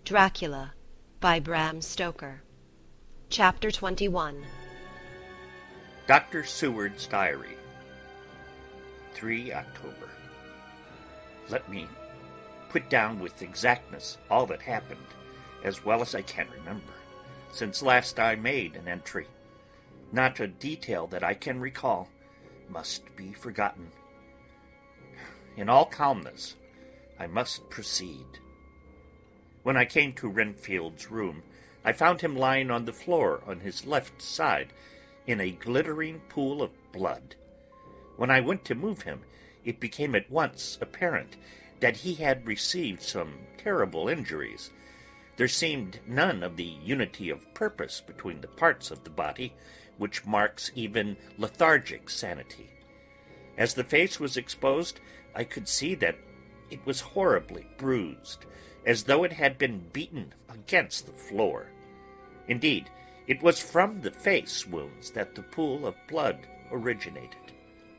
Dracula by Bram Stoker. Chapter 21. Dr. Seward's Diary. 3 October. Let me put down with exactness all that happened, as well as I can remember, since last I made an entry. Not a detail that I can recall must be forgotten. In all calmness, I must proceed. When I came to Renfield's room, I found him lying on the floor on his left side, in a glittering pool of blood. When I went to move him, it became at once apparent that he had received some terrible injuries. There seemed none of the unity of purpose between the parts of the body which marks even lethargic sanity. As the face was exposed, I could see that it was horribly bruised, as though it had been beaten against the floor. Indeed, it was from the face wounds that the pool of blood originated.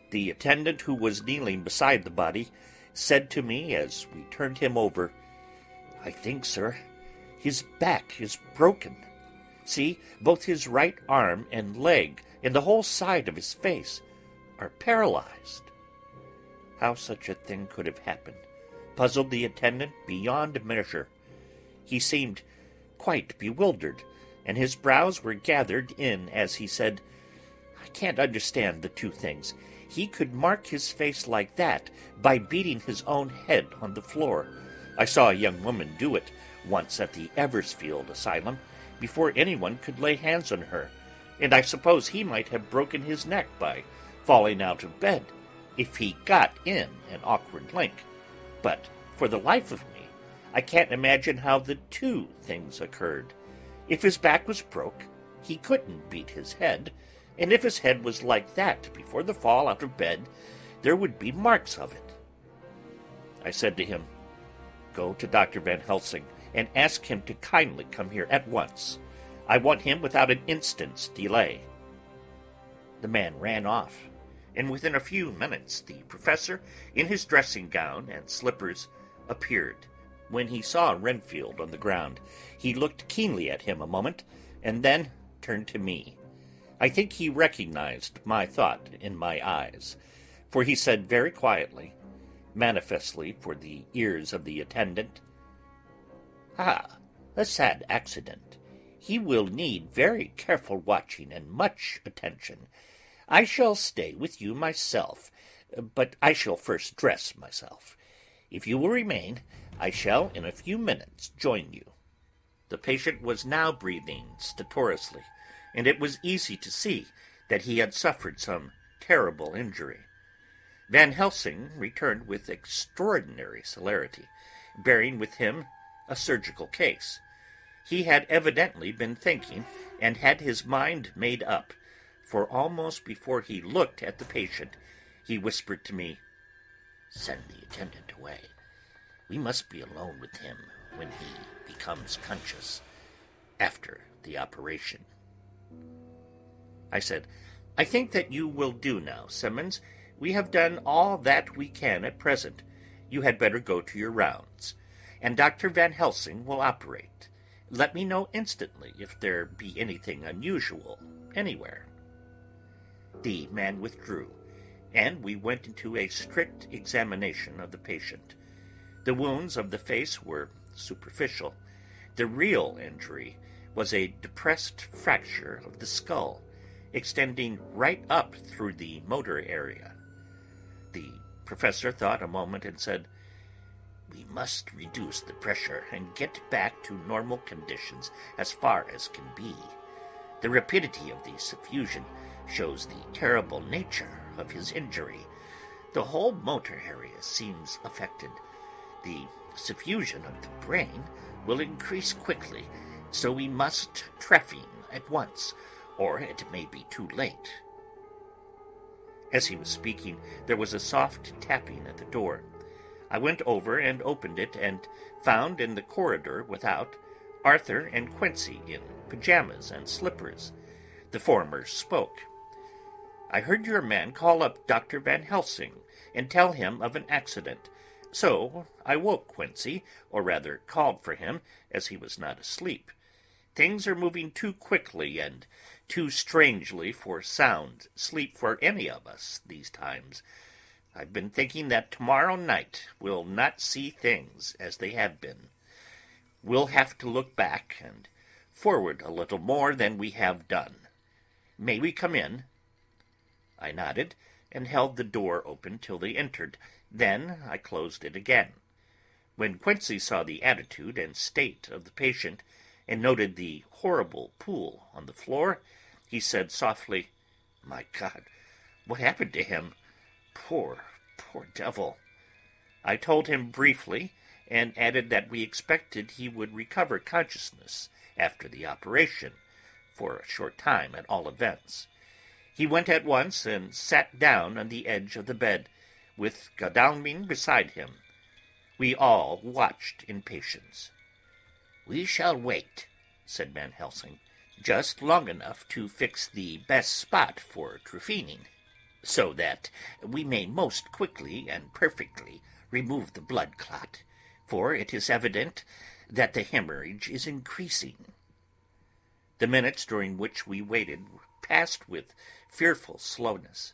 The attendant who was kneeling beside the body said to me as we turned him over, "I think, sir, his back is broken. See, both his right arm and leg and the whole side of his face are paralyzed." How such a thing could have happened puzzled the attendant beyond measure. He seemed quite bewildered, and his brows were gathered in as he said, "I can't understand the two things. He could mark his face like that by beating his own head on the floor. I saw a young woman do it once at the Eversfield asylum before anyone could lay hands on her, and I suppose he might have broken his neck by falling out of bed if he got in an awkward link. But for the life of me, I can't imagine how the two things occurred. If his back was broke, he couldn't beat his head, and if his head was like that before the fall out of bed, there would be marks of it." I said to him, "Go to Dr. Van Helsing and ask him to kindly come here at once. I want him without an instant's delay." The man ran off, and within a few minutes the professor, in his dressing gown and slippers, appeared. When he saw Renfield on the ground, he looked keenly at him a moment, and then turned to me. I think he recognized my thought in my eyes, for he said very quietly, manifestly for the ears of the attendant, "Ah, a sad accident. He will need very careful watching and much attention. I shall stay with you myself, but I shall first dress myself. If you will remain, I shall in a few minutes join you." The patient was now breathing stertorously, and it was easy to see that he had suffered some terrible injury. Van Helsing returned with extraordinary celerity, bearing with him a surgical case. He had evidently been thinking, and had his mind made up, for almost before he looked at the patient, he whispered to me, "Send the attendant away. We must be alone with him when he becomes conscious, after the operation." I said, "I think that you will do now, Simmons. We have done all that we can at present. You had better go to your rounds, and Dr. Van Helsing will operate. Let me know instantly if there be anything unusual anywhere." The man withdrew, and we went into a strict examination of the patient. The wounds of the face were superficial. The real injury was a depressed fracture of the skull, extending right up through the motor area. The professor thought a moment and said, "We must reduce the pressure and get back to normal conditions as far as can be. The rapidity of the suffusion shows the terrible nature of his injury. The whole motor area seems affected. The suffusion of the brain will increase quickly, so we must trephine at once, or it may be too late." As he was speaking, there was a soft tapping at the door. I went over and opened it, and found in the corridor without Arthur and Quincy in pajamas and slippers. The former spoke. "I heard your man call up Dr. Van Helsing and tell him of an accident. So I woke Quincy, or rather called for him, as he was not asleep. Things are moving too quickly and too strangely for sound sleep for any of us these times. I've been thinking that tomorrow night we'll not see things as they have been. We'll have to look back and forward a little more than we have done. May we come in? I nodded and held the door open till they entered. Then I closed it again. When Quincy saw the attitude and state of the patient, and noted the horrible pool on the floor, he said softly, "My God, what happened to him? Poor devil." I told him briefly, and added that we expected he would recover consciousness after the operation, for a short time at all events. He went at once and sat down on the edge of the bed, with Godalming beside him. We all watched in patience. "We shall wait," said Van Helsing, "just long enough to fix the best spot for trephining, so that we may most quickly and perfectly remove the blood clot, for it is evident that the hemorrhage is increasing." The minutes during which we waited passed with fearful slowness.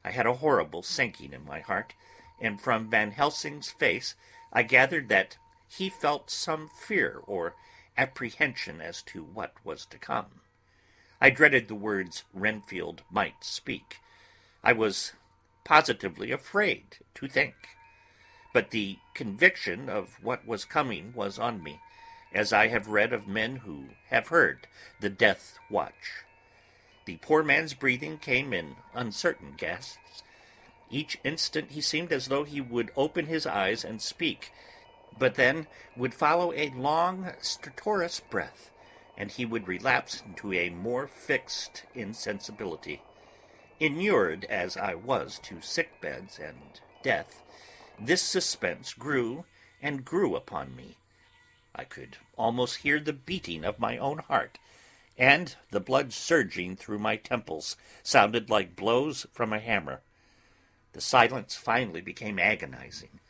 I had a horrible sinking in my heart, and from Van Helsing's face I gathered that he felt some fear or apprehension as to what was to come. I dreaded the words Renfield might speak. I was positively afraid to think. But the conviction of what was coming was on me, as I have read of men who have heard the death watch. The poor man's breathing came in uncertain gasps. Each instant he seemed as though he would open his eyes and speak, but then would follow a long, stertorous breath, and he would relapse into a more fixed insensibility. Inured as I was to sick beds and death, this suspense grew and grew upon me. I could almost hear the beating of my own heart, and the blood surging through my temples sounded like blows from a hammer. The silence finally became agonizing.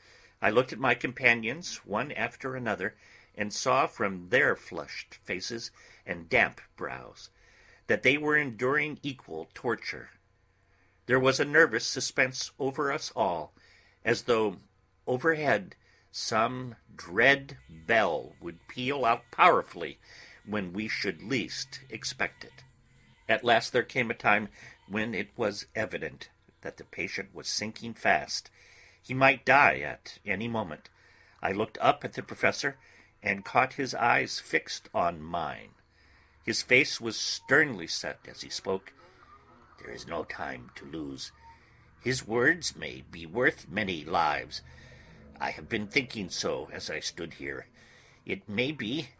I looked at my companions, one after another, and saw from their flushed faces and damp brows that they were enduring equal torture. There was a nervous suspense over us all, as though overhead some dread bell would peal out powerfully when we should least expect it. At last there came a time when it was evident that the patient was sinking fast. He might die at any moment. I looked up at the professor and caught his eyes fixed on mine. His face was sternly set as he spoke. "There is no time to lose. His words may be worth many lives. I have been thinking so as I stood here. It may be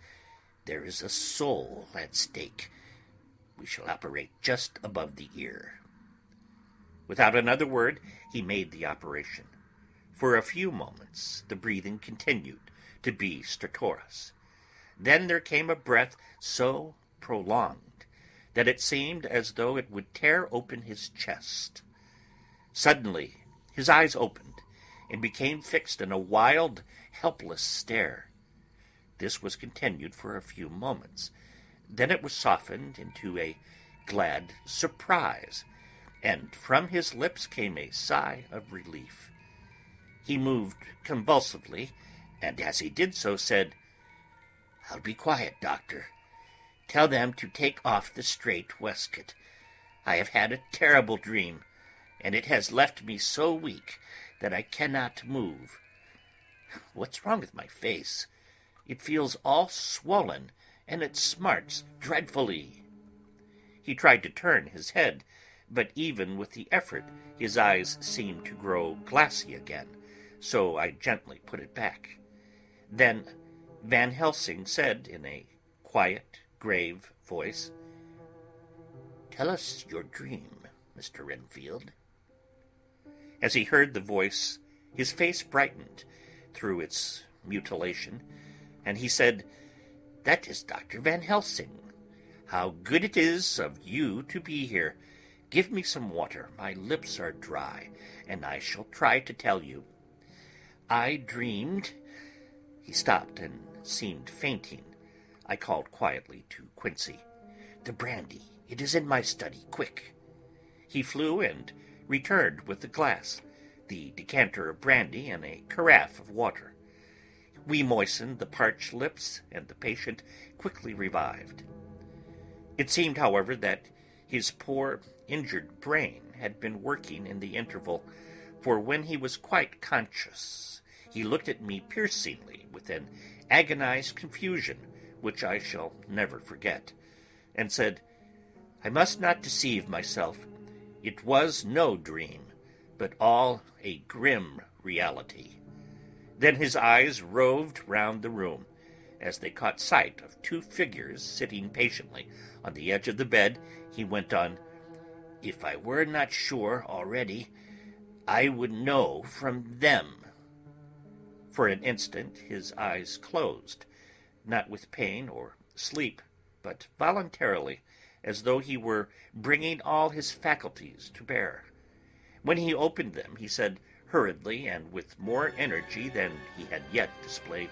there is a soul at stake. We shall operate just above the ear." Without another word, he made the operation. For a few moments the breathing continued to be stertorous. Then there came a breath so prolonged that it seemed as though it would tear open his chest. Suddenly his eyes opened and became fixed in a wild, helpless stare. This was continued for a few moments. Then it was softened into a glad surprise, and from his lips came a sigh of relief. He moved convulsively, and as he did so said, "I'll be quiet, doctor. Tell them to take off the strait waistcoat. I have had a terrible dream, and it has left me so weak that I cannot move. What's wrong with my face? It feels all swollen, and it smarts dreadfully." He tried to turn his head, but even with the effort his eyes seemed to grow glassy again, so I gently put it back. Then Van Helsing said in a quiet, grave voice, "Tell us your dream, Mr. Renfield." As he heard the voice, his face brightened through its mutilation, and he said, "That is Dr. Van Helsing. How good it is of you to be here. Give me some water. My lips are dry, and I shall try to tell you. I dreamed—" He stopped and seemed fainting. I called quietly to Quincy. "The brandy, it is in my study, quick." He flew and returned with the glass, the decanter of brandy, and a carafe of water. We moistened the parched lips, and the patient quickly revived. It seemed, however, that his poor, injured brain had been working in the interval, for when he was quite conscious, he looked at me piercingly with an agonized confusion which I shall never forget, and said, "I must not deceive myself. It was no dream, but all a grim reality." Then his eyes roved round the room. As they caught sight of two figures sitting patiently on the edge of the bed, he went on, "If I were not sure already, I would know from them." For an instant his eyes closed, not with pain or sleep, but voluntarily, as though he were bringing all his faculties to bear. When he opened them, he said hurriedly and with more energy than he had yet displayed,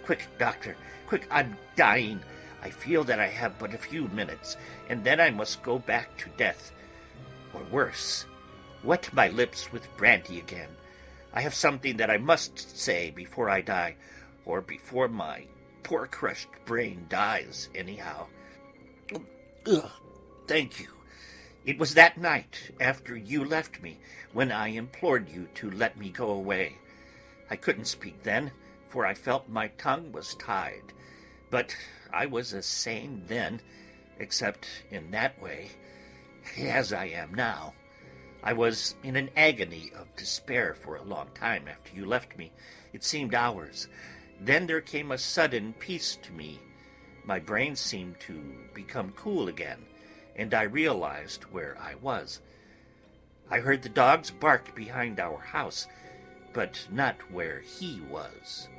"Quick, doctor, quick, I'm dying. I feel that I have but a few minutes, and then I must go back to death. Or worse, wet my lips with brandy again. I have something that I must say before I die, or before my poor crushed brain dies anyhow. Ugh, thank you. It was that night, after you left me, when I implored you to let me go away. I couldn't speak then, for I felt my tongue was tied. But I was as sane then, except in that way, as I am now. I was in an agony of despair for a long time after you left me. It seemed hours. Then there came a sudden peace to me. My brain seemed to become cool again, and I realized where I was. I heard the dogs bark behind our house, but not where he was."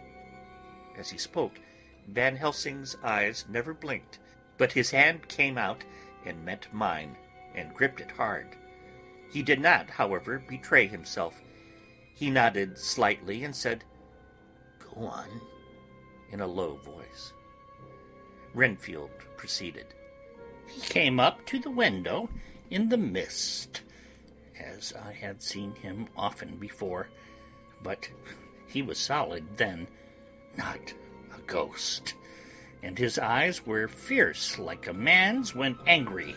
As he spoke, Van Helsing's eyes never blinked, but his hand came out and met mine, and gripped it hard. He did not, however, betray himself. He nodded slightly and said, "Go on," in a low voice. Renfield proceeded. "He came up to the window in the mist, as I had seen him often before, but he was solid then, not a ghost, and his eyes were fierce like a man's when angry.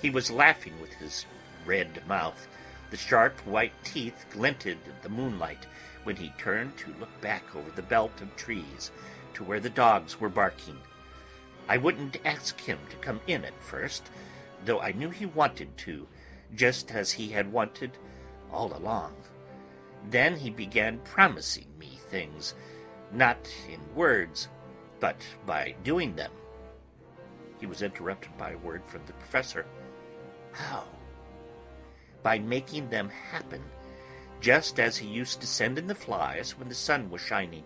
He was laughing with his red mouth. The sharp white teeth glinted in the moonlight when he turned to look back over the belt of trees to where the dogs were barking. I wouldn't ask him to come in at first, though I knew he wanted to, just as he had wanted all along. Then he began promising me things, not in words, but by doing them." He was interrupted by a word from the professor. "How?" "By making them happen, just as he used to send in the flies when the sun was shining.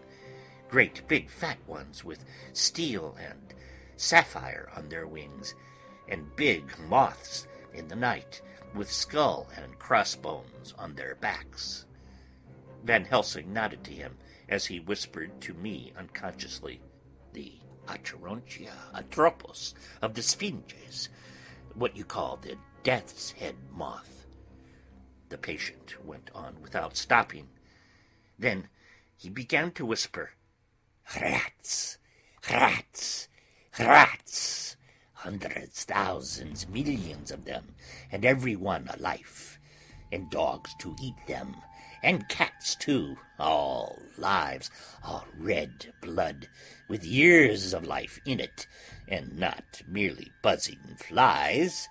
Great big fat ones with steel and sapphire on their wings, and big moths in the night with skull and crossbones on their backs." Van Helsing nodded to him as he whispered to me unconsciously, "The Acherontia atropos of the Sphinges, what you call the death's head moth." The patient went on without stopping. Then he began to whisper, "Rats, rats, rats, hundreds, thousands, millions of them, and every one a life, and dogs to eat them, and cats too, all lives, all red blood, with years of life in it, and not merely buzzing flies."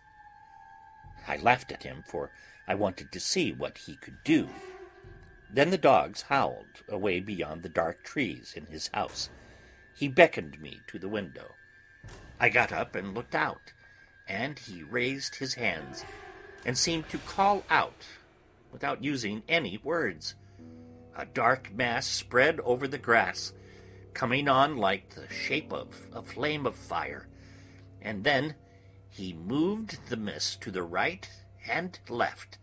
I laughed at him, for I wanted to see what he could do. Then the dogs howled away beyond the dark trees in his house. He beckoned me to the window. I got up and looked out, and he raised his hands and seemed to call out without using any words. A dark mass spread over the grass, coming on like the shape of a flame of fire, and then he moved the mist to the right and left,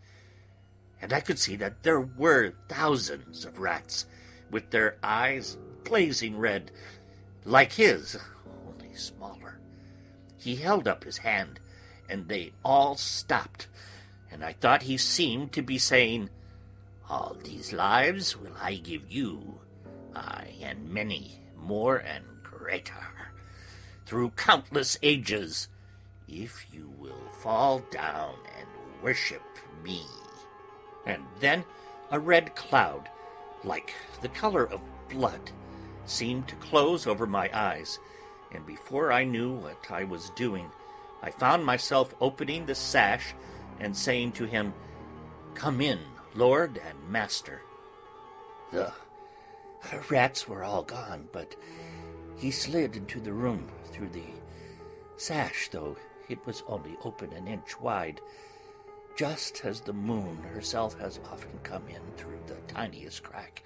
and I could see that there were thousands of rats, with their eyes blazing red, like his, only smaller. He held up his hand, and they all stopped, and I thought he seemed to be saying, "All these lives will I give you, aye, and many more and greater, through countless ages, if you will fall down and worship me." And then a red cloud, like the color of blood, seemed to close over my eyes, and before I knew what I was doing, I found myself opening the sash and saying to him, "Come in, Lord and Master." The rats were all gone, but he slid into the room through the sash, though it was only open an inch wide, just as the moon herself has often come in through the tiniest crack,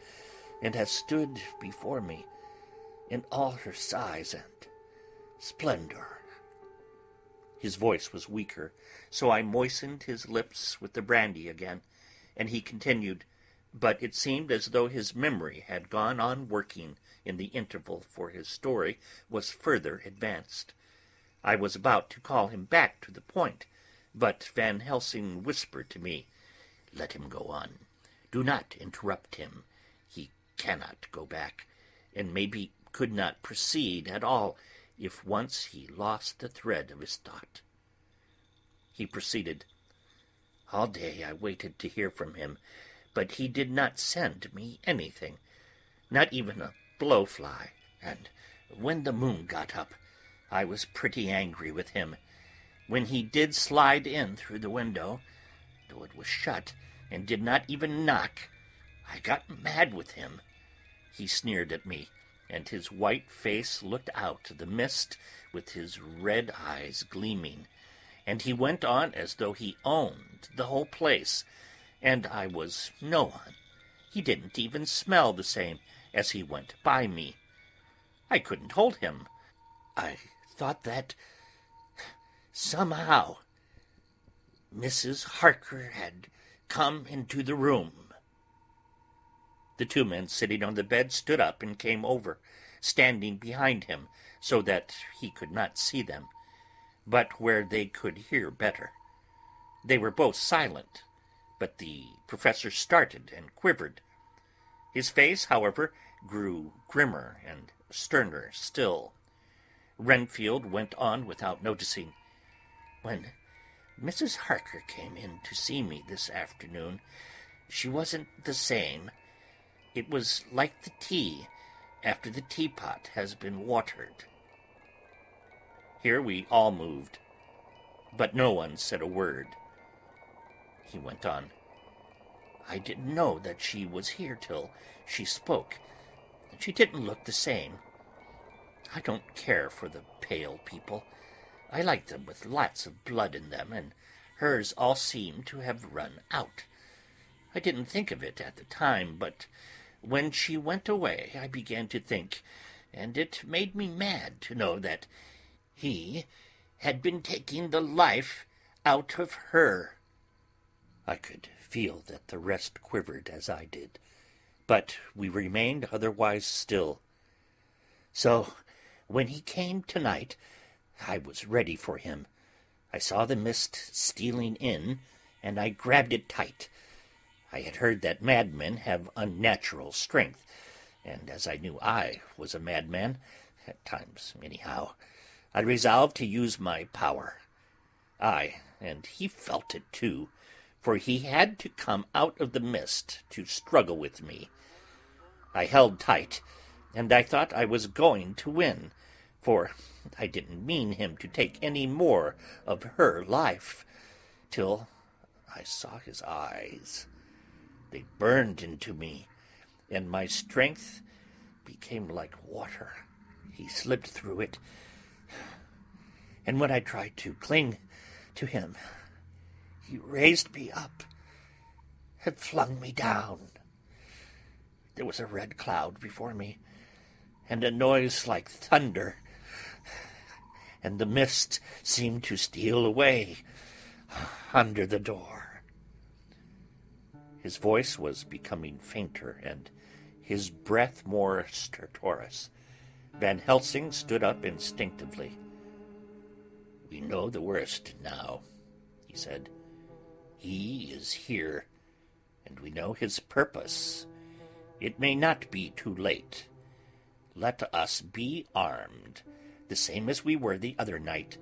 and has stood before me in all her size and splendor. His voice was weaker, so I moistened his lips with the brandy again, and he continued, but it seemed as though his memory had gone on working in the interval, for his story was further advanced. I was about to call him back to the point, but Van Helsing whispered to me, "Let him go on. Do not interrupt him. He cannot go back, and maybe could not proceed at all if once he lost the thread of his thought." He proceeded, "All day I waited to hear from him, but he did not send me anything, not even a blowfly, and when the moon got up, I was pretty angry with him. When he did slide in through the window, though it was shut, and did not even knock, I got mad with him. He sneered at me, and his white face looked out of the mist with his red eyes gleaming, and he went on as though he owned the whole place, and I was no one. He didn't even smell the same as he went by me. I couldn't hold him. I thought that somehow Mrs. Harker had come into the room." The two men sitting on the bed stood up and came over, standing behind him so that he could not see them, but where they could hear better. They were both silent, but the professor started and quivered. His face, however, grew grimmer and sterner still. Renfield went on without noticing. "When Mrs. Harker came in to see me this afternoon, she wasn't the same. It was like the tea after the teapot has been watered." Here we all moved, but no one said a word. He went on, "I didn't know that she was here till she spoke. She didn't look the same. I don't care for the pale people. I like them with lots of blood in them, and hers all seemed to have run out. I didn't think of it at the time, but when she went away I began to think, and it made me mad to know that he had been taking the life out of her." I could feel that the rest quivered as I did, but we remained otherwise still. "So when he came tonight, I was ready for him. I saw the mist stealing in, and I grabbed it tight. I had heard that madmen have unnatural strength, and as I knew I was a madman, at times anyhow, I resolved to use my power. Aye, and he felt it too, for he had to come out of the mist to struggle with me. I held tight, and I thought I was going to win, for I didn't mean him to take any more of her life, till I saw his eyes. They burned into me, and my strength became like water. He slipped through it, and when I tried to cling to him, he raised me up and flung me down. There was a red cloud before me, and a noise like thunder, and the mist seemed to steal away under the door. His voice was becoming fainter, and his breath more stertorous. Van Helsing stood up instinctively. "We know the worst now," he said. "He is here, and we know his purpose. It may not be too late. Let us be armed, the same as we were the other night,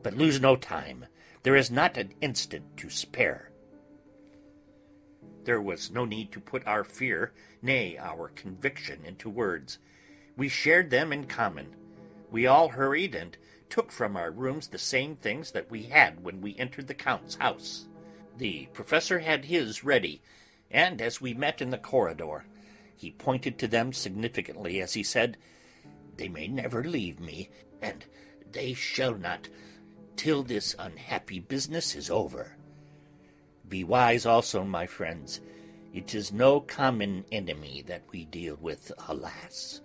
but lose no time. There is not an instant to spare." There was no need to put our fear, nay, our conviction, into words. We shared them in common. We all hurried and took from our rooms the same things that we had when we entered the Count's house. The professor had his ready, and as we met in the corridor, he pointed to them significantly as he said, "They may never leave me, and they shall not, till this unhappy business is over. Be wise also, my friends. It is no common enemy that we deal with, alas.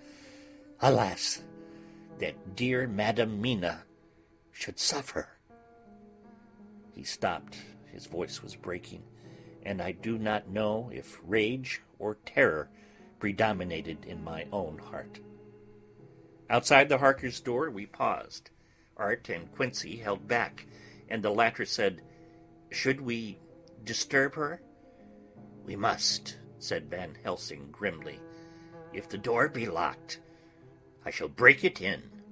Alas, that dear Madam Mina should suffer." He stopped. His voice was breaking, and I do not know if rage or terror predominated in my own heart. Outside the Harkers' door we paused. Art and Quincy held back, and the latter said, "Should we disturb her?" "We must," said Van Helsing grimly. "If the door be locked, I shall break it in."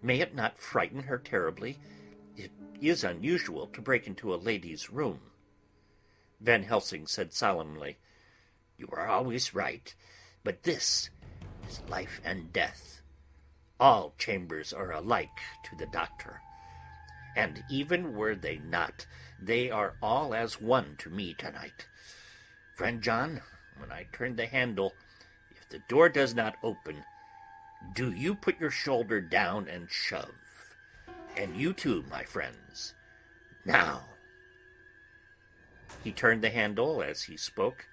"May it not frighten her terribly? It is unusual to break into a lady's room." Van Helsing said solemnly, "You are always right, but this is life and death. All chambers are alike to the doctor, and even were they not, they are all as one to me tonight. Friend John, when I turn the handle, if the door does not open, do you put your shoulder down and shove. And you too, my friends. Now." He turned the handle as he spoke,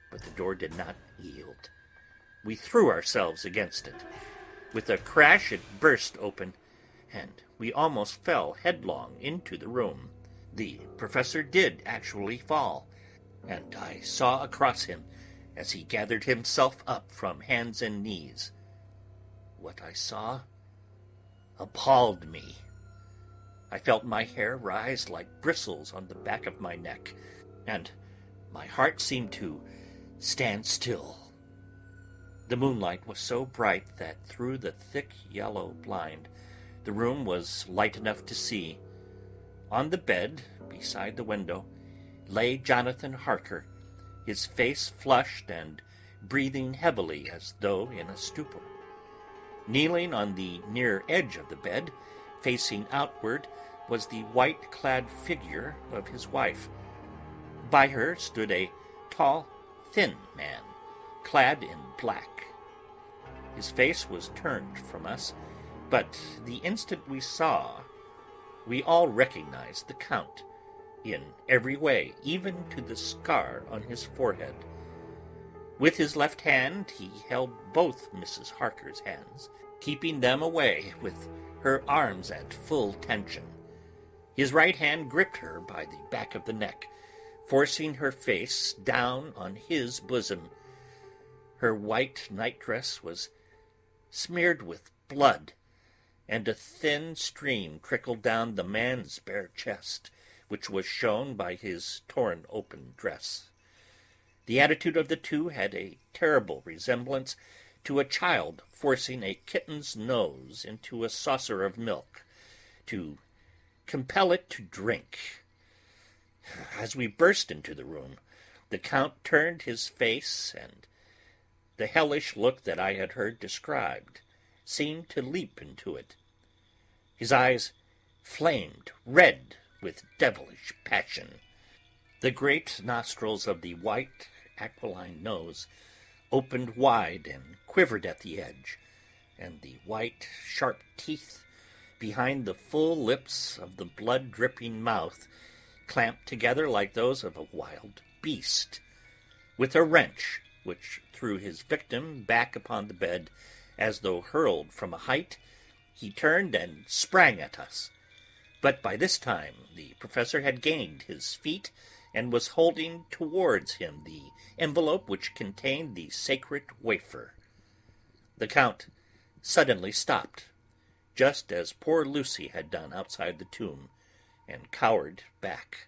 but the door did not yield. We threw ourselves against it. With a crash it burst open, and we almost fell headlong into the room. The professor did actually fall, and I saw across him as he gathered himself up from hands and knees. What I saw appalled me. I felt my hair rise like bristles on the back of my neck, and my heart seemed to stand still. The moonlight was so bright that through the thick yellow blind the room was light enough to see. On the bed, beside the window, lay Jonathan Harker, his face flushed and breathing heavily as though in a stupor. Kneeling on the near edge of the bed, facing outward, was the white-clad figure of his wife. By her stood a tall, thin man, clad in black. His face was turned from us, but the instant we saw, we all recognized the Count, in every way, even to the scar on his forehead. With his left hand he held both Mrs. Harker's hands, keeping them away with her arms at full tension. His right hand gripped her by the back of the neck, forcing her face down on his bosom. Her white nightdress was smeared with blood, and a thin stream trickled down the man's bare chest, which was shown by his torn open dress. The attitude of the two had a terrible resemblance to a child forcing a kitten's nose into a saucer of milk to compel it to drink. As we burst into the room, the Count turned his face, and the hellish look that I had heard described seemed to leap into it. His eyes flamed red with devilish passion. The great nostrils of the white, aquiline nose opened wide and quivered at the edge, and the white, sharp teeth behind the full lips of the blood-dripping mouth clamped together like those of a wild beast. With a wrench which threw his victim back upon the bed as though hurled from a height, he turned and sprang at us. But by this time the professor had gained his feet and was holding towards him the envelope which contained the sacred wafer. The Count suddenly stopped, just as poor Lucy had done outside the tomb, and cowered back.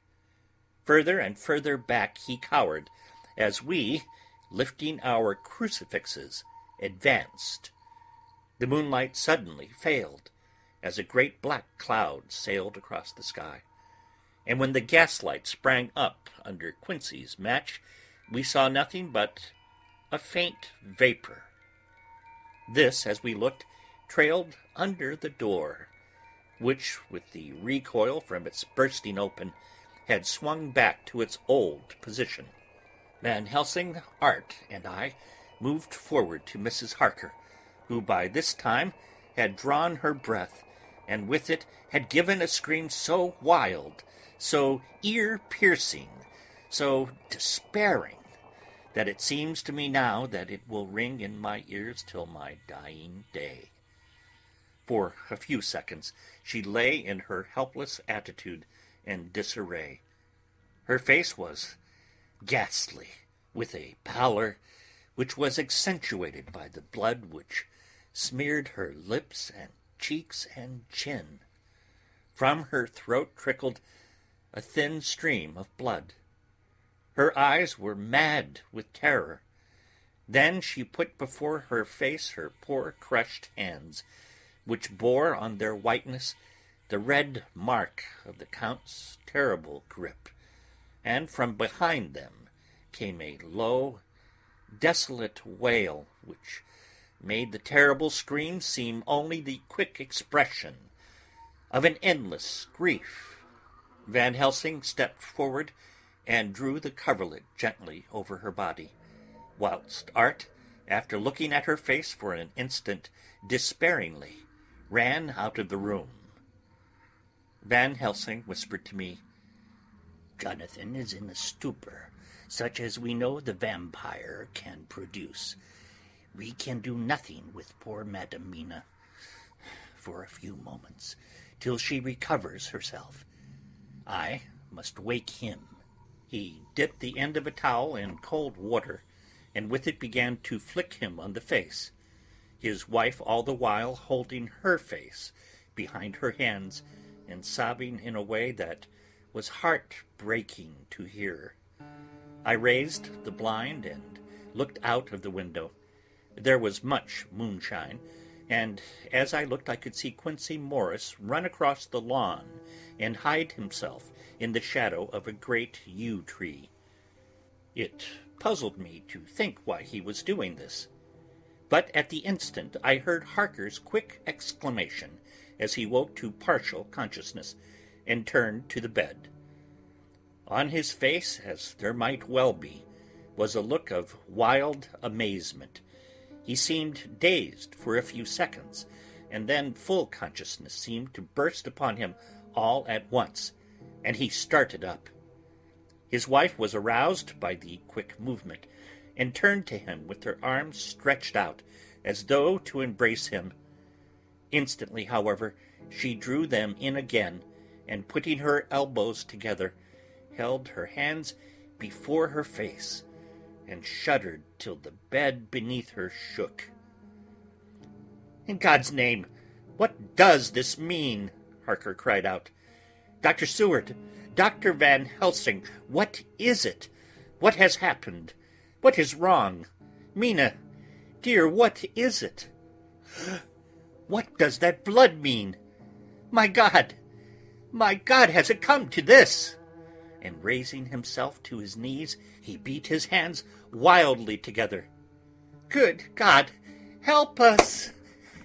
Further and further back he cowered, as we, lifting our crucifixes, advanced. The moonlight suddenly failed, as a great black cloud sailed across the sky, and when the gaslight sprang up under Quincy's match, we saw nothing but a faint vapor. This, as we looked, trailed under the door, which, with the recoil from its bursting open, had swung back to its old position. Van Helsing, Art, and I moved forward to Mrs. Harker, who by this time had drawn her breath, and with it had given a scream so wild, so ear-piercing, so despairing, that it seems to me now that it will ring in my ears till my dying day. For a few seconds she lay in her helpless attitude and disarray. Her face was ghastly, with a pallor which was accentuated by the blood which smeared her lips and cheeks and chin. From her throat trickled a thin stream of blood. Her eyes were mad with terror. Then she put before her face her poor crushed hands, which bore on their whiteness the red mark of the Count's terrible grip, and from behind them came a low, desolate wail, which made the terrible scream seem only the quick expression of an endless grief. Van Helsing stepped forward and drew the coverlet gently over her body, whilst Art, after looking at her face for an instant despairingly, ran out of the room. Van Helsing whispered to me, "Jonathan is in a stupor, such as we know the vampire can produce. We can do nothing with poor Madam Mina for a few moments, till she recovers herself. I must wake him." He dipped the end of a towel in cold water, and with it began to flick him on the face, his wife all the while holding her face behind her hands and sobbing in a way that was heart-breaking to hear. I raised the blind and looked out of the window. There was much moonshine, and as I looked I could see Quincey Morris run across the lawn and hide himself in the shadow of a great yew tree. It puzzled me to think why he was doing this, but at the instant I heard Harker's quick exclamation as he woke to partial consciousness and turned to the bed. On his face, as there might well be, was a look of wild amazement. He seemed dazed for a few seconds, and then full consciousness seemed to burst upon him all at once, and he started up. His wife was aroused by the quick movement, and turned to him with her arms stretched out, as though to embrace him. Instantly, however, she drew them in again, and putting her elbows together, held her hands before her face, and shuddered till the bed beneath her shook. "In God's name, what does this mean?" Harker cried out. "Dr. Seward, Dr. Van Helsing, what is it? What has happened? What is wrong? Mina, dear, what is it? What does that blood mean? My God, has it come to this?" And raising himself to his knees, he beat his hands wildly together. "Good God, help us!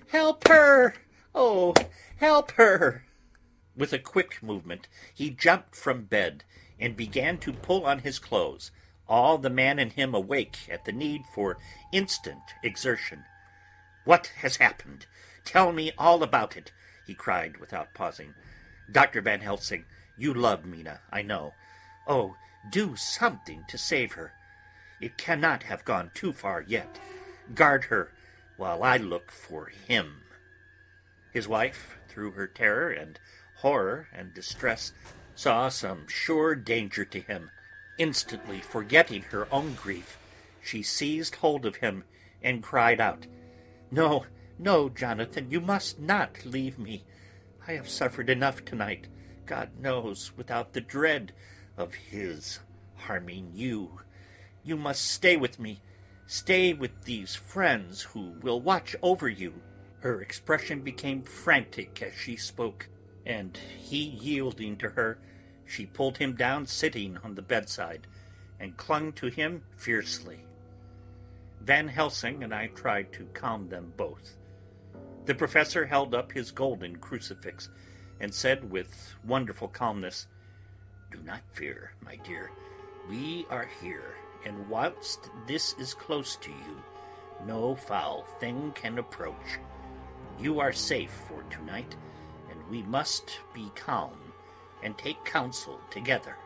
Help her! Oh, help her!" With a quick movement, he jumped from bed and began to pull on his clothes, all the man in him awake at the need for instant exertion. "What has happened? Tell me all about it," he cried without pausing. "Dr. Van Helsing, you love Mina, I know. Oh, do something to save her. It cannot have gone too far yet. Guard her while I look for him." His wife, through her terror and horror and distress, saw some sure danger to him. Instantly forgetting her own grief, she seized hold of him and cried out, "No, no, Jonathan, you must not leave me. I have suffered enough tonight, God knows, without the dread of his harming you. You must stay with me. Stay with these friends who will watch over you." Her expression became frantic as she spoke, and he yielding to her, she pulled him down sitting on the bedside, and clung to him fiercely. Van Helsing and I tried to calm them both. The professor held up his golden crucifix, and said with wonderful calmness, "Do not fear, my dear. We are here, and whilst this is close to you, no foul thing can approach. You are safe for tonight, and we must be calm and take counsel together."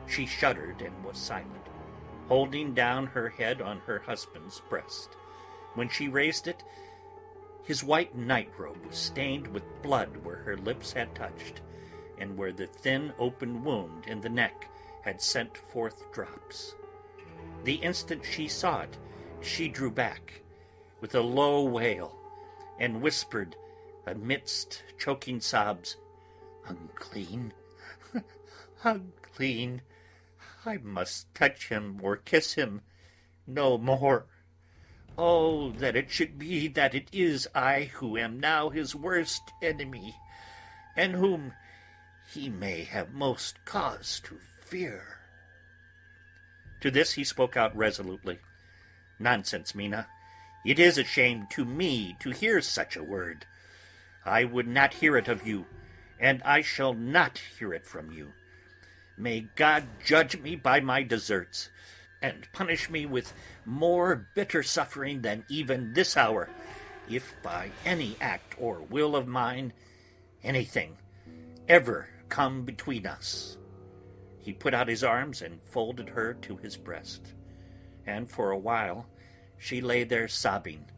She shuddered and was silent, holding down her head on her husband's breast. When she raised it, his white nightrobe was stained with blood where her lips had touched, and where the thin open wound in the neck had sent forth drops. The instant she saw it, she drew back with a low wail, and whispered amidst choking sobs, "Unclean, unclean. I must touch him or kiss him no more. Oh, that it should be that it is I who am now his worst enemy, and whom he may have most cause to fear." To this he spoke out resolutely, "Nonsense, Mina. It is a shame to me to hear such a word. I would not hear it of you, and I shall not hear it from you. May God judge me by my deserts, and punish me with more bitter suffering than even this hour, if by any act or will of mine anything ever come between us." He put out his arms and folded her to his breast, and for a while she lay there sobbing.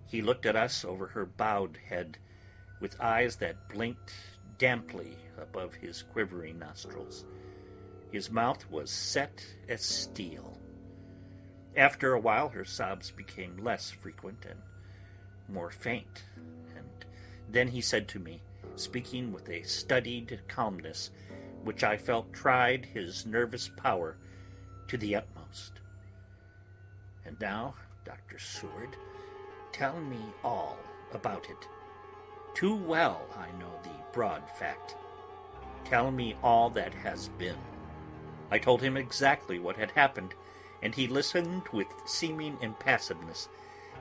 He looked at us over her bowed head, with eyes that blinked damply above his quivering nostrils. His mouth was set as steel. After a while her sobs became less frequent and more faint, and then he said to me, speaking with a studied calmness which I felt tried his nervous power to the utmost, "And now, Dr. Seward, tell me all about it. Too well I know the broad fact. Tell me all that has been." I told him exactly what had happened, and he listened with seeming impassiveness,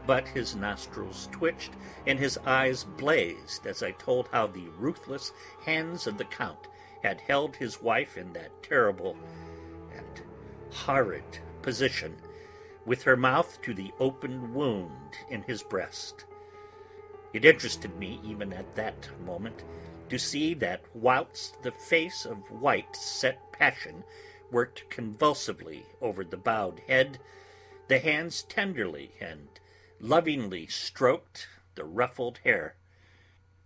but his nostrils twitched and his eyes blazed as I told how the ruthless hands of the Count had held his wife in that terrible and horrid position, with her mouth to the open wound in his breast. It interested me, even at that moment, to see that whilst the face of white set passion worked convulsively over the bowed head, the hands tenderly and lovingly stroked the ruffled hair.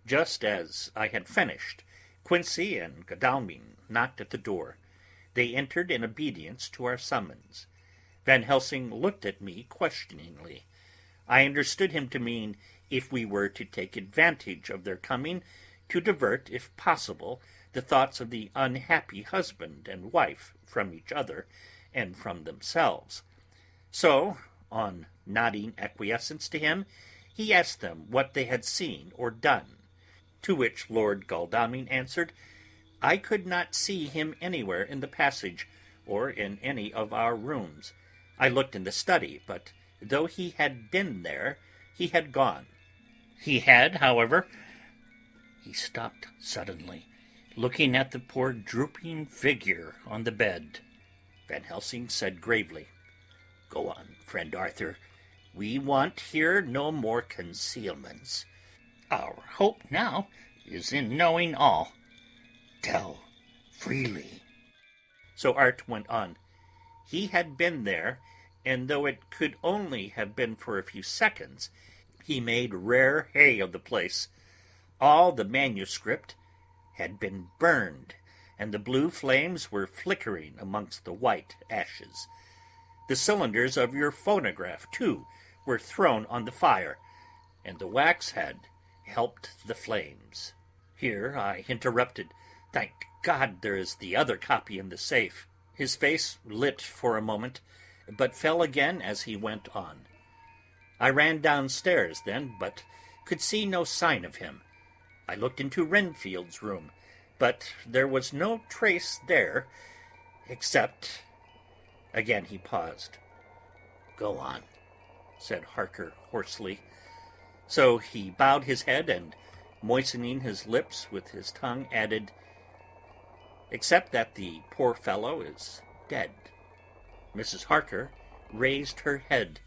Just as I had finished, Quincey and Godalming knocked at the door. They entered in obedience to our summons. Van Helsing looked at me questioningly. I understood him to mean if we were to take advantage of their coming to divert, if possible, the thoughts of the unhappy husband and wife from each other and from themselves. So, on nodding acquiescence to him, he asked them what they had seen or done, to which Lord Godalming answered, "I could not see him anywhere in the passage or in any of our rooms. I looked in the study, but though he had been there, he had gone. He had, however—" He stopped suddenly, looking at the poor drooping figure on the bed. Van Helsing said gravely, "Go on, friend Arthur. We want here no more concealments. Our hope now is in knowing all. Tell freely." So Art went on. He had been there, and though it could only have been for a few seconds, he made rare hay of the place. All the manuscript had been burned, and the blue flames were flickering amongst the white ashes. The cylinders of your phonograph, too, were thrown on the fire, and the wax had helped the flames. Here I interrupted. Thank God there is the other copy in the safe. His face lit for a moment, but fell again as he went on. I ran downstairs then, but could see no sign of him. I looked into Renfield's room, but there was no trace there, except... Again he paused. "Go on," said Harker hoarsely. So he bowed his head and, moistening his lips with his tongue, added, "Except that the poor fellow is dead." Mrs. Harker raised her head,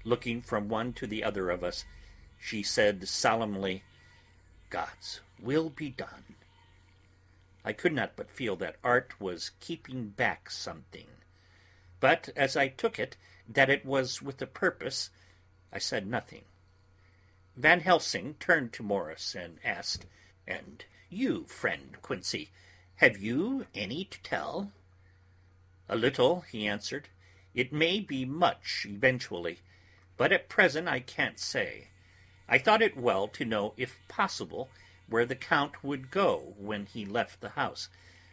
looking from one to the other of us. She said solemnly, "God's will be done." I could not but feel that art was keeping back something. But as I took it that it was with a purpose, I said nothing. Van Helsing turned to Morris and asked, "And you, friend Quincey, have you any to tell?" "A little," he answered. "It may be much eventually, but at present I can't say. I thought it well to know, if possible, where the Count would go when he left the house.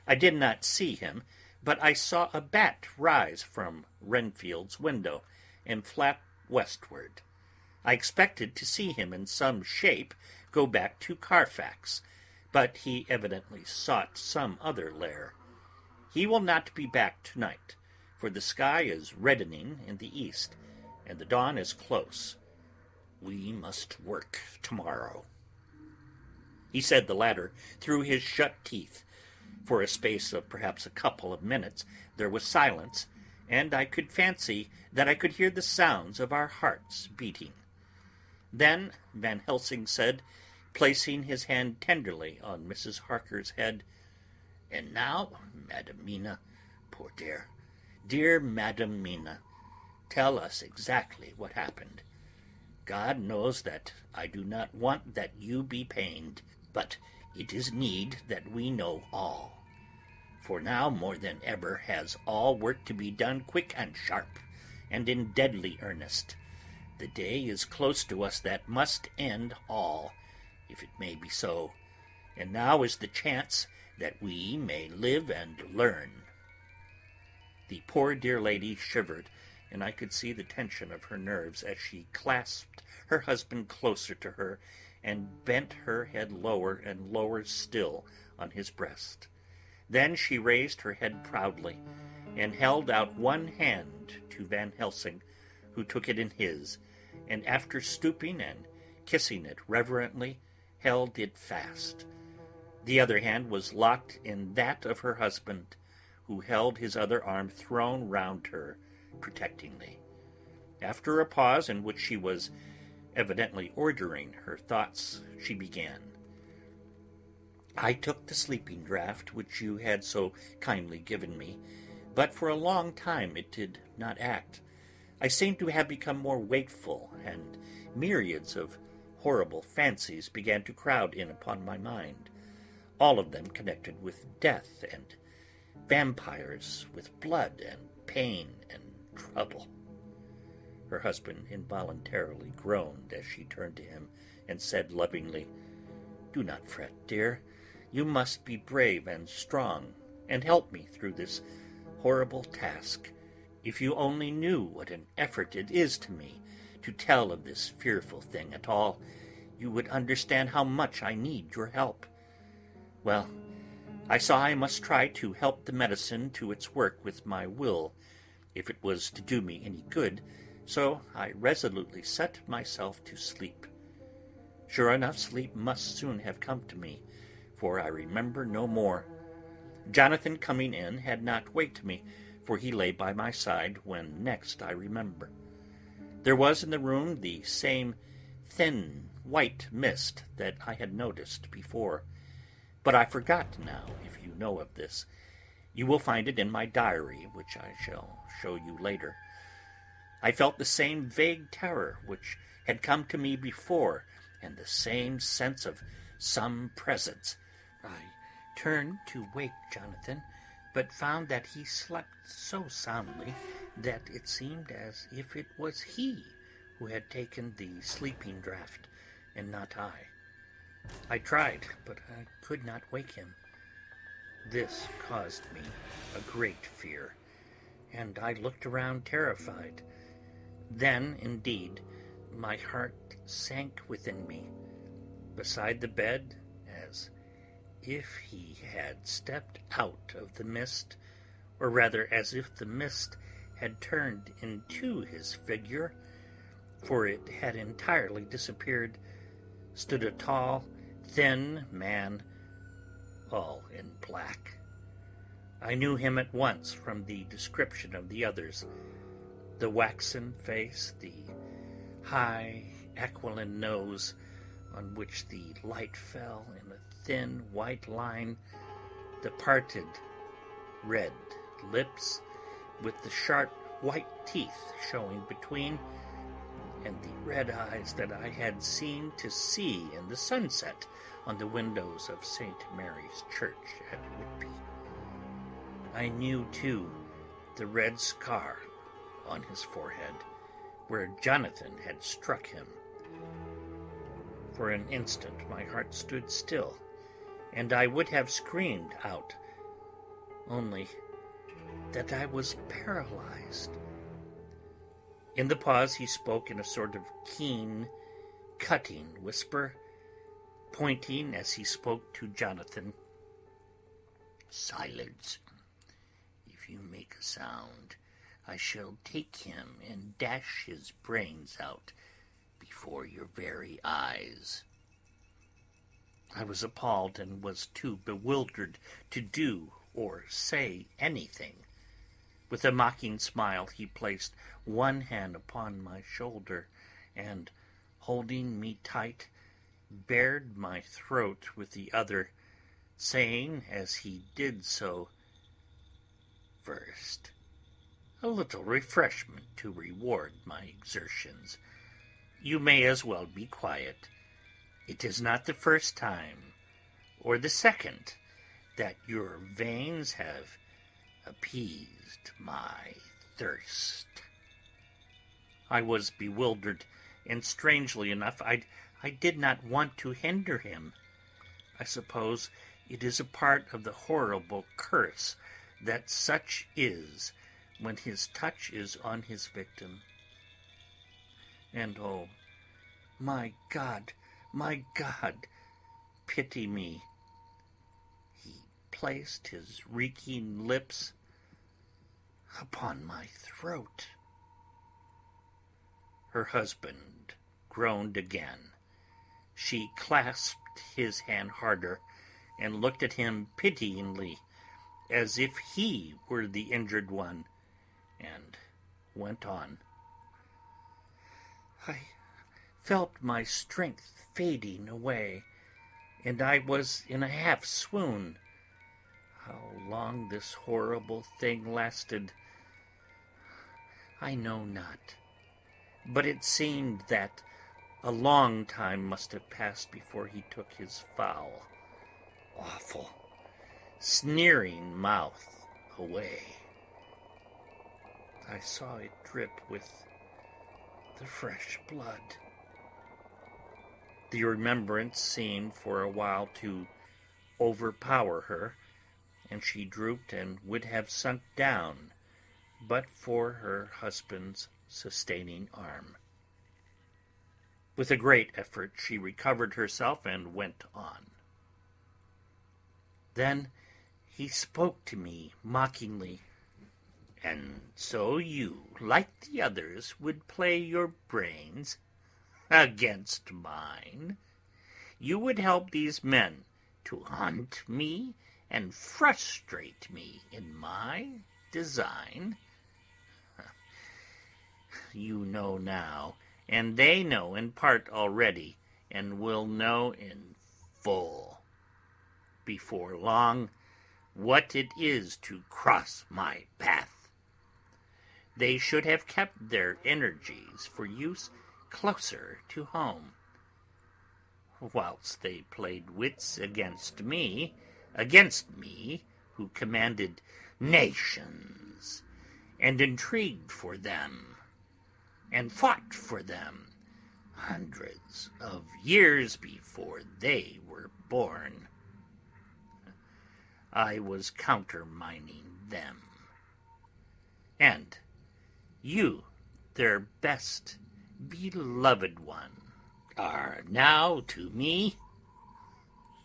I did not see him, but I saw a bat rise from Renfield's window and flap westward. I expected to see him in some shape go back to Carfax, but he evidently sought some other lair. He will not be back tonight, for the sky is reddening in the east, and the dawn is close. We must work tomorrow." He said the latter through his shut teeth. For a space of perhaps a couple of minutes there was silence, and I could fancy that I could hear the sounds of our hearts beating. Then Van Helsing said, placing his hand tenderly on Mrs. Harker's head, "And now, Madam Mina, poor dear Madam Mina, tell us exactly what happened. God knows that I do not want that you be pained, but it is need that we know all. For now more than ever has all work to be done quick and sharp, and in deadly earnest. The day is close to us that must end all, if it may be so, and now is the chance that we may live and learn." The poor dear lady shivered, and I could see the tension of her nerves as she clasped her husband closer to her and bent her head lower and lower still on his breast. Then she raised her head proudly and held out one hand to Van Helsing, who took it in his, and after stooping and kissing it reverently, held it fast. The other hand was locked in that of her husband, who held his other arm thrown round her protectingly. After a pause in which she was evidently ordering her thoughts, she began. "I took the sleeping draught which you had so kindly given me, but for a long time it did not act. I seemed to have become more wakeful, and myriads of horrible fancies began to crowd in upon my mind, all of them connected with death and vampires, with blood and pain and trouble." Her husband involuntarily groaned as she turned to him and said lovingly, "Do not fret, dear. You must be brave and strong, and help me through this horrible task. If you only knew what an effort it is to me to tell of this fearful thing at all, you would understand how much I need your help. Well, I saw I must try to help the medicine to its work with my will, if it was to do me any good, so I resolutely set myself to sleep. Sure enough, sleep must soon have come to me, for I remember no more. Jonathan, coming in, had not waked me, for he lay by my side when next I remember. There was in the room the same thin white mist that I had noticed before, but I forgot now, if you know of this. You will find it in my diary, which I shall show you later. I felt the same vague terror which had come to me before, and the same sense of some presence. I turned to wake Jonathan, but found that he slept so soundly that it seemed as if it was he who had taken the sleeping draught, and not I. I tried, but I could not wake him. This caused me a great fear, and I looked around terrified. Then, indeed, my heart sank within me. Beside the bed, as if he had stepped out of the mist, or rather as if the mist had turned into his figure, for it had entirely disappeared, stood a tall, thin man, all in black. I knew him at once from the description of the others. The waxen face, the high, aquiline nose, on which the light fell in a thin white line, the parted red lips, with the sharp white teeth showing between, and the red eyes that I had seemed to see in the sunset on the windows of St. Mary's Church at Whitby. I knew, too, the red scar on his forehead, where Jonathan had struck him. For an instant my heart stood still, and I would have screamed out, only that I was paralyzed. In the pause he spoke in a sort of keen, cutting whisper, pointing as he spoke to Jonathan. "Silence. If you make a sound, I shall take him and dash his brains out before your very eyes." I was appalled and was too bewildered to do or say anything. With a mocking smile he placed one hand upon my shoulder and, holding me tight, bared my throat with the other, saying as he did so, "First, a little refreshment to reward my exertions. You may as well be quiet. It is not the first time, or the second, that your veins have appeased my thirst." I was bewildered, and strangely enough, I did not want to hinder him. I suppose it is a part of the horrible curse that such is when his touch is on his victim. And oh, my God, pity me. He placed his reeking lips upon my throat. Her husband groaned again. She clasped his hand harder and looked at him pityingly, as if he were the injured one, and went on. "I felt my strength fading away, and I was in a half swoon. How long this horrible thing lasted, I know not, but it seemed that a long time must have passed before he took his foul, awful, sneering mouth away. I saw it drip with the fresh blood. The remembrance seemed for a while to overpower her, and she drooped and would have sunk down but for her husband's sustaining arm. With a great effort she recovered herself and went on. Then he spoke to me mockingly. "And so you, like the others, would play your brains against mine? You would help these men to hunt me and frustrate me in my design? You know now, and they know in part already, and will know in full before long what it is to cross my path. They should have kept their energies for use closer to home. Whilst they played wits against me, against me, who commanded nations, and intrigued for them, and fought for them hundreds of years before they were born. I was countermining them. And you, their best beloved one, are now to me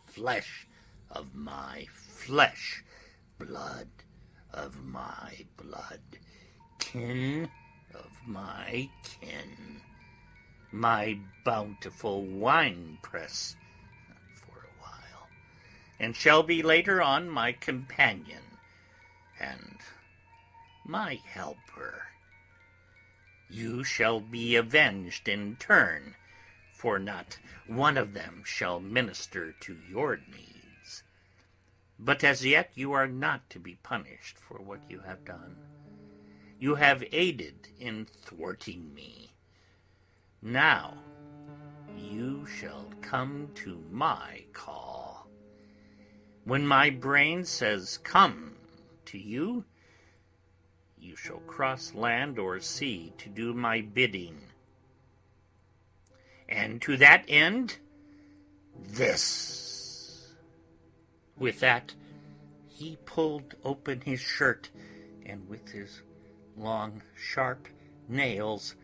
flesh of my flesh, blood of my blood, kin of my kin, my bountiful winepress for a while, and shall be later on my companion and my helper. You shall be avenged in turn, for not one of them shall minister to your needs. But as yet you are not to be punished for what you have done. You have aided in thwarting me. Now you shall come to my call. When my brain says come to you, you shall cross land or sea to do my bidding. And to that end, this. With that, he pulled open his shirt, and with his long, sharp nails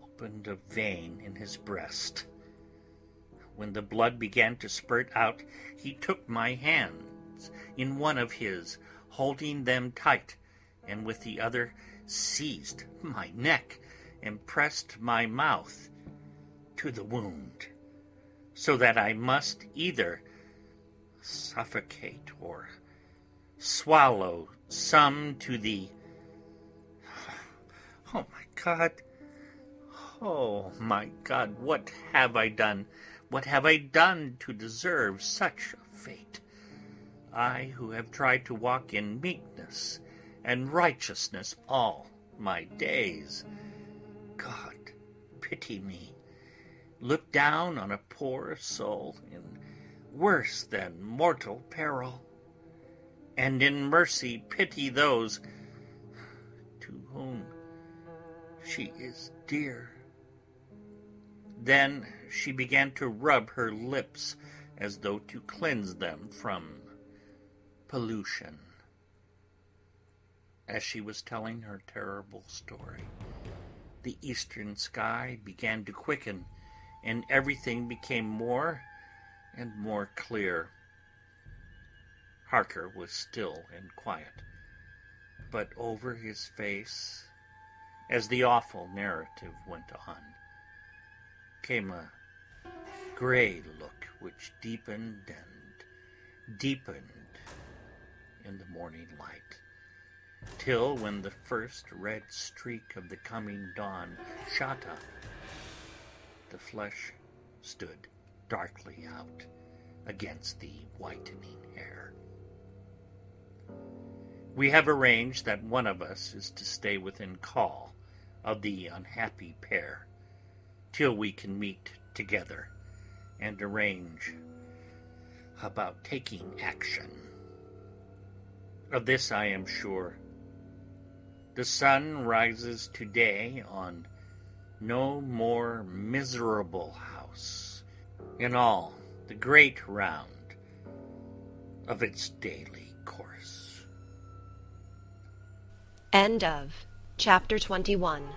opened a vein in his breast. When the blood began to spurt out, he took my hands in one of his, holding them tight, and with the other seized my neck and pressed my mouth to the wound, so that I must either suffocate or swallow some to the... Oh my God! Oh my God, what have I done? What have I done to deserve such a fate? I who have tried to walk in meekness and righteousness all my days. God, pity me. Look down on a poor soul in worse than mortal peril, and in mercy pity those to whom she is dear. Then she began to rub her lips as though to cleanse them from pollution. As she was telling her terrible story, the eastern sky began to quicken, and everything became more and more clear. Harker was still and quiet, but over his face, as the awful narrative went on, came a gray look which deepened and deepened in the morning light, till when the first red streak of the coming dawn shot up, the flesh stood darkly out against the whitening hair. We have arranged that one of us is to stay within call of the unhappy pair till we can meet together and arrange about taking action. Of this I am sure. The sun rises today on no more miserable house in all the great round of its daily course. End of Chapter 21.